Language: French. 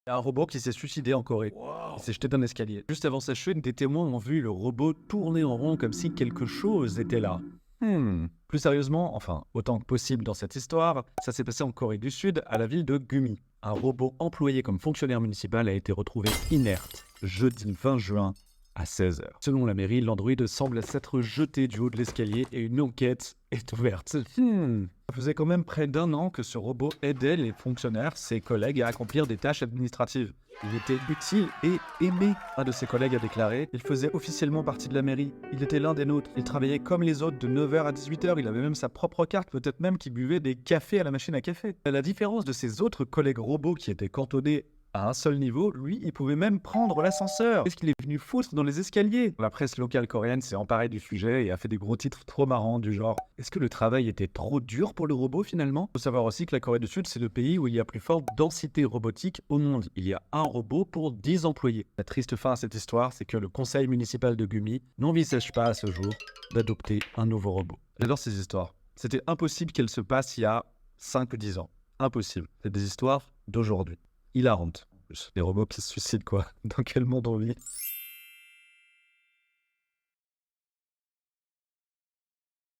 Il y a un robot qui s'est suicidé en Corée. Il s'est jeté d'un escalier. Juste avant sa chute, des témoins ont vu le robot tourner en rond comme si quelque chose était là. Plus sérieusement, enfin, autant que possible dans cette histoire, ça s'est passé en Corée du Sud, à la ville de Gumi. Un robot employé comme fonctionnaire municipal a été retrouvé inerte jeudi 20 juin à 16h. Selon la mairie, l'androïde semble s'être jeté du haut de l'escalier et une enquête est ouverte. Ça faisait quand même près d'un an que ce robot aidait les fonctionnaires, ses collègues, à accomplir des tâches administratives. Il était utile et aimé. Un de ses collègues a déclaré: il faisait officiellement partie de la mairie. Il était l'un des nôtres. Il travaillait comme les autres de 9h à 18h. Il avait même sa propre carte, peut-être même qu'il buvait des cafés à la machine à café. À la différence de ses autres collègues robots qui étaient cantonnés à un seul niveau, lui, il pouvait même prendre l'ascenseur. Qu'est-ce qu'il est venu foutre dans les escaliers? La presse locale coréenne s'est emparée du sujet et a fait des gros titres trop marrants du genre: est-ce que le travail était trop dur pour le robot finalement? Il faut savoir aussi que la Corée du Sud, c'est le pays où il y a la plus forte densité robotique au monde. Il y a un robot pour 10 employés. La triste fin à cette histoire, c'est que le conseil municipal de Gumi n'envisage pas à ce jour d'adopter un nouveau robot. J'adore ces histoires. C'était impossible qu'elles se passent il y a 5-10 ans. Impossible. C'est des histoires d'aujourd'hui. Hilarante. Les robots qui se suicident, quoi. Dans quel monde on vit?